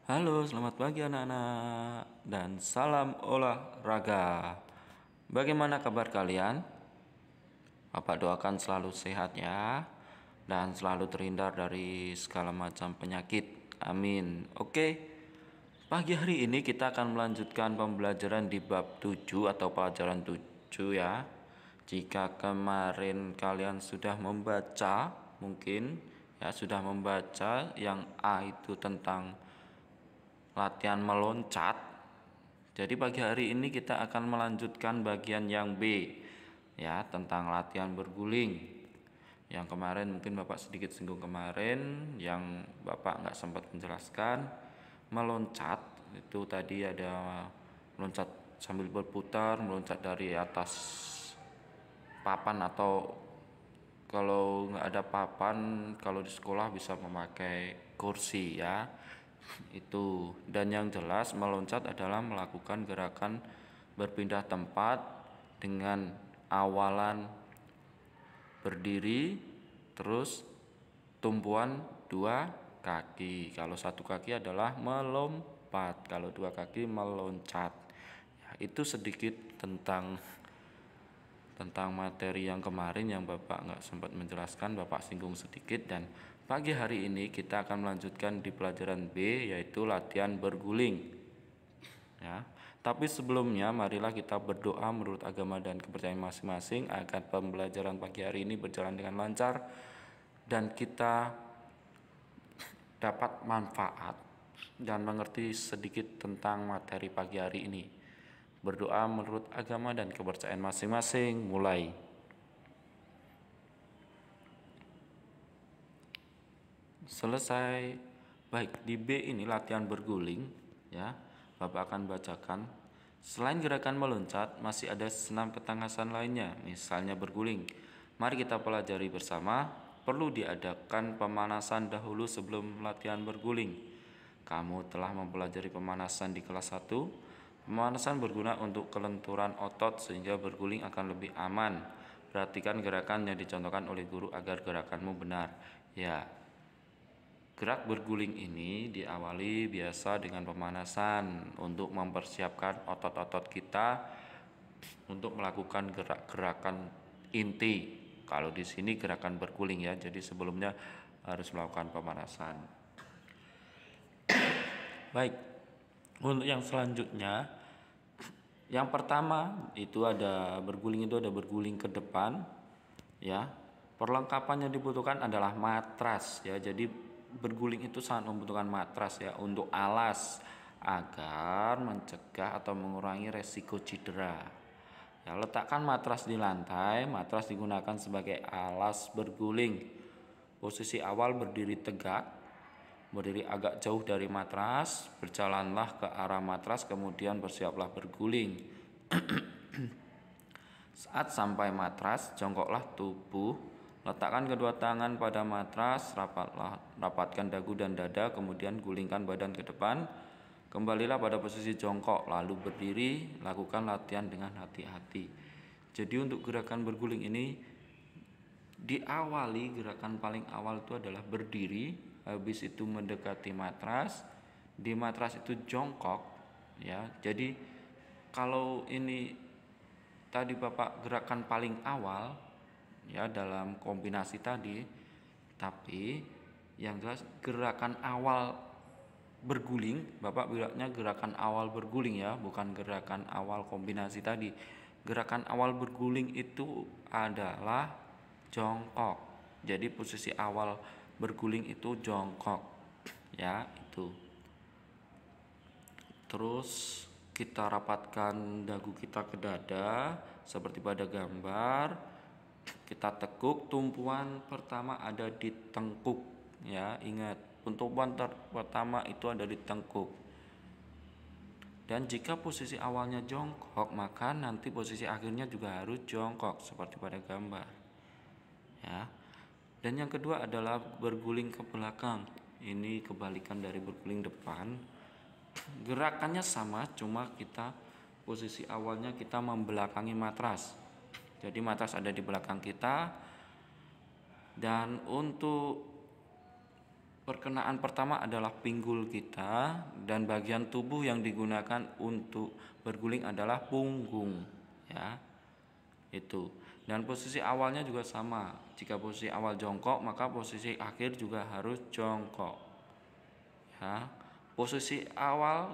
Halo, selamat pagi anak-anak dan salam olahraga. Bagaimana kabar kalian? Bapak doakan selalu sehat ya dan selalu terhindar dari segala macam penyakit. Amin. Oke. Pagi hari ini kita akan melanjutkan pembelajaran di bab 7 atau pelajaran 7 ya. Jika kemarin kalian sudah membaca, mungkin ya sudah membaca yang A itu tentang latihan meloncat. Jadi pagi hari ini kita akan melanjutkan bagian yang B ya, tentang latihan berguling. Yang kemarin mungkin Bapak sedikit singgung kemarin, yang Bapak nggak sempat menjelaskan. Meloncat itu tadi ada meloncat sambil berputar, meloncat dari atas papan, atau kalau nggak ada papan, kalau di sekolah bisa memakai kursi ya. Itu. Dan yang jelas meloncat adalah melakukan gerakan berpindah tempat dengan awalan berdiri, terus tumpuan dua kaki. Kalau satu kaki adalah melompat, kalau dua kaki meloncat ya. Itu sedikit tentang materi yang kemarin yang Bapak nggak sempat menjelaskan, Bapak singgung sedikit. Dan pagi hari ini kita akan melanjutkan di pelajaran B, yaitu latihan berguling ya. Tapi sebelumnya marilah kita berdoa menurut agama dan kepercayaan masing-masing agar pembelajaran pagi hari ini berjalan dengan lancar dan kita dapat manfaat dan mengerti sedikit tentang materi pagi hari ini. Berdoa menurut agama dan kepercayaan masing-masing. Mulai. Selesai. Baik, di B ini latihan berguling ya. Bapak akan bacakan. Selain gerakan meloncat, masih ada senam ketangkasan lainnya, misalnya berguling. Mari kita pelajari bersama. Perlu diadakan pemanasan dahulu sebelum latihan berguling. Kamu telah mempelajari pemanasan di kelas 1. Pemanasan berguna untuk kelenturan otot sehingga berguling akan lebih aman. Perhatikan gerakan yang dicontohkan oleh guru agar gerakanmu benar. Ya, gerak berguling ini diawali biasa dengan pemanasan untuk mempersiapkan otot-otot kita untuk melakukan gerak-gerakan inti. Kalau di sini gerakan berguling ya, jadi sebelumnya harus melakukan pemanasan. Baik, untuk yang selanjutnya, yang pertama itu ada berguling ke depan ya. Perlengkapan yang dibutuhkan adalah matras ya. Jadi berguling itu sangat membutuhkan matras ya untuk alas agar mencegah atau mengurangi resiko cedera. Ya, letakkan matras di lantai. Matras digunakan sebagai alas berguling. Posisi awal berdiri tegak, berdiri agak jauh dari matras, berjalanlah ke arah matras, kemudian bersiaplah berguling. Saat sampai matras, jongkoklah tubuh, letakkan kedua tangan pada matras, rapatkan dagu dan dada, kemudian gulingkan badan ke depan. Kembalilah pada posisi jongkok, lalu berdiri, lakukan latihan dengan hati-hati. Jadi untuk gerakan berguling ini diawali, gerakan paling awal itu adalah berdiri, habis itu mendekati matras, di matras itu jongkok ya. Jadi kalau ini tadi Bapak gerakan paling awal ya dalam kombinasi tadi, tapi yang jelas gerakan awal berguling, Bapak bilangnya gerakan awal berguling ya, bukan gerakan awal kombinasi tadi. Gerakan awal berguling itu adalah jongkok. Jadi posisi awal berguling itu jongkok ya, itu. Terus kita rapatkan dagu kita ke dada seperti pada gambar. Kita tekuk, tumpuan pertama ada di tengkuk ya, ingat tumpuan pertama itu ada di tengkuk. Dan jika posisi awalnya jongkok, maka nanti posisi akhirnya juga harus jongkok seperti pada gambar ya. Dan yang kedua adalah berguling ke belakang. Ini kebalikan dari berguling depan. Gerakannya sama, cuma kita posisi awalnya kita membelakangi matras. Jadi matras ada di belakang kita. Dan untuk Perkenaan pertama adalah pinggul kita, dan bagian tubuh yang digunakan untuk berguling adalah punggung, ya. Itu. Dan posisi awalnya juga sama. Jika posisi awal jongkok, maka posisi akhir juga harus jongkok. Ya. Posisi awal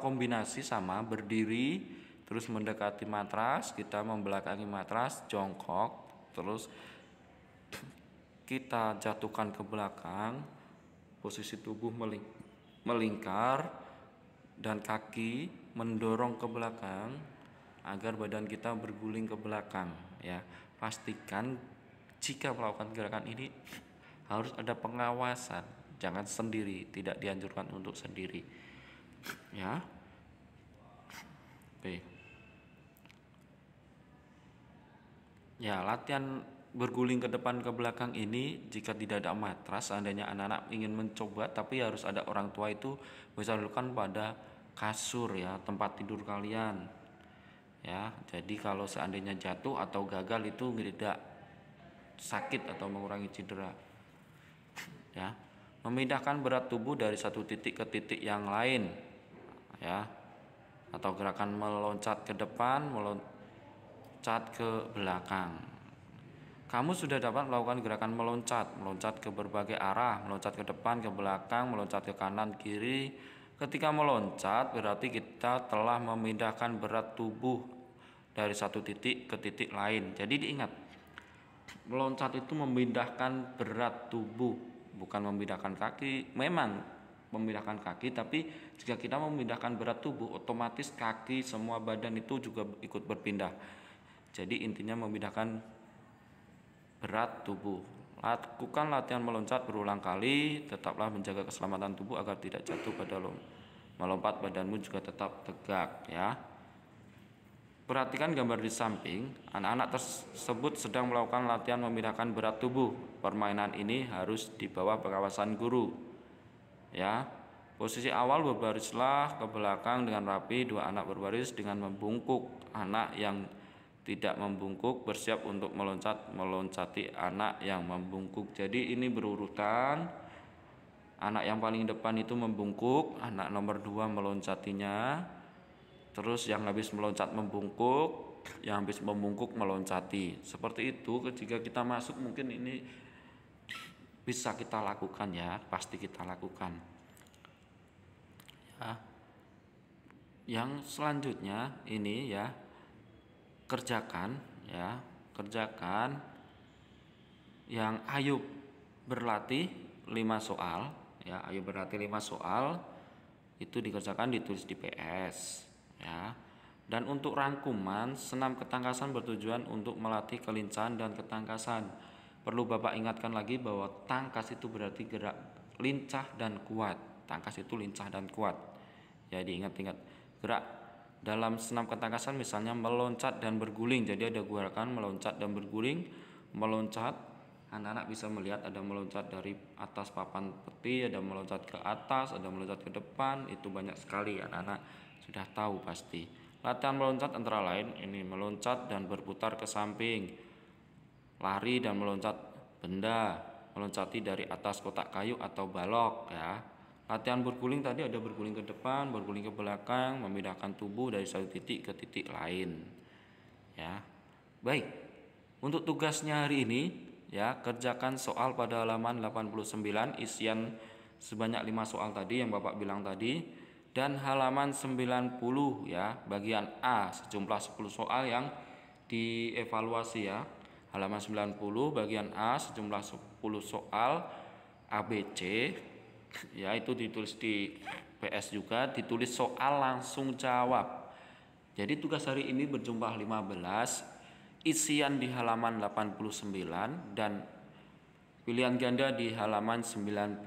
kombinasi sama, berdiri, terus mendekati matras, kita membelakangi matras, jongkok, terus kita jatuhkan ke belakang, posisi tubuh melingkar dan kaki mendorong ke belakang agar badan kita berguling ke belakang, ya. Pastikan jika melakukan gerakan ini harus ada pengawasan, jangan sendiri, tidak dianjurkan untuk sendiri, ya. Oke. Ya, latihan berguling ke depan ke belakang ini jika tidak ada matras, seandainya anak-anak ingin mencoba tapi harus ada orang tua, itu bisa dilakukan pada kasur, ya, tempat tidur kalian, ya. Jadi kalau seandainya jatuh atau gagal itu tidak sakit atau mengurangi cedera, ya. Memindahkan berat tubuh dari satu titik ke titik yang lain, ya, atau gerakan meloncat ke depan, meloncat ke belakang. Kamu sudah dapat melakukan gerakan meloncat ke berbagai arah, meloncat ke depan, ke belakang, meloncat ke kanan, kiri. Ketika meloncat berarti kita telah memindahkan berat tubuh dari satu titik ke titik lain. Jadi diingat, meloncat itu memindahkan berat tubuh, bukan memindahkan kaki. Memang memindahkan kaki, tapi jika kita memindahkan berat tubuh, otomatis kaki, semua badan itu juga ikut berpindah. Jadi intinya memindahkan berat tubuh. Lakukan latihan meloncat berulang kali, tetaplah menjaga keselamatan tubuh agar tidak jatuh pada melompat, badanmu juga tetap tegak, ya. Perhatikan gambar di samping, anak-anak tersebut sedang melakukan latihan memindahkan berat tubuh. Permainan ini harus di bawah pengawasan guru, ya. Posisi awal berbarislah ke belakang dengan rapi, dua anak berbaris dengan membungkuk. Anak yang tidak membungkuk bersiap untuk meloncati anak yang membungkuk. Jadi ini berurutan. Anak yang paling depan itu membungkuk, anak nomor 2 meloncatinya. Terus yang habis meloncat membungkuk, yang habis membungkuk meloncati. Seperti itu. Ketika kita masuk mungkin ini bisa kita lakukan, ya, pasti kita lakukan, ya. Yang selanjutnya ini, ya, kerjakan yang ayo berlatih 5 soal, ya. Ayo berlatih 5 soal itu dikerjakan, ditulis di PS, ya. Dan untuk rangkuman, senam ketangkasan bertujuan untuk melatih kelincahan dan ketangkasan. Perlu Bapak ingatkan lagi bahwa tangkas itu berarti gerak lincah dan kuat. Tangkas itu lincah dan kuat, ya, diingat-ingat. Gerak dalam senam ketangkasan misalnya meloncat dan berguling. Jadi ada gerakan meloncat dan berguling. Meloncat, anak-anak bisa melihat ada meloncat dari atas papan peti, ada meloncat ke atas, ada meloncat ke depan. Itu banyak sekali, anak-anak sudah tahu pasti. Latihan meloncat antara lain ini meloncat dan berputar ke samping, lari dan meloncat benda, meloncati dari atas kotak kayu atau balok, ya. Latihan berguling tadi ada berguling ke depan, berguling ke belakang, memindahkan tubuh dari satu titik ke titik lain, ya. Baik, untuk tugasnya hari ini, ya, kerjakan soal pada halaman 89, isian sebanyak 5 soal tadi yang Bapak bilang tadi, dan halaman 90, ya, bagian A sejumlah 10 soal yang dievaluasi, ya. Halaman 90 bagian A sejumlah 10 soal ABC, ya, itu ditulis di PS juga, ditulis soal langsung jawab. Jadi tugas hari ini berjumlah 15, isian di halaman 89 dan pilihan ganda di halaman 90.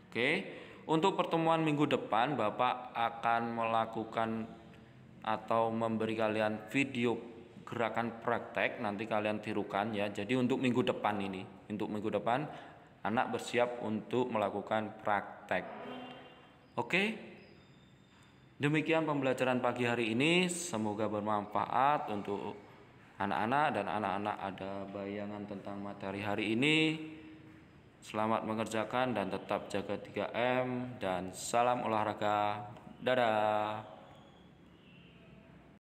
Oke, untuk pertemuan minggu depan Bapak akan melakukan atau memberi kalian video gerakan praktek, nanti kalian tirukan, ya. Jadi untuk minggu depan anak bersiap untuk melakukan praktek. Oke, demikian pembelajaran pagi hari ini. Semoga bermanfaat untuk anak-anak dan anak-anak ada bayangan tentang materi hari ini. Selamat mengerjakan dan tetap jaga 3M dan salam olahraga. Dadah.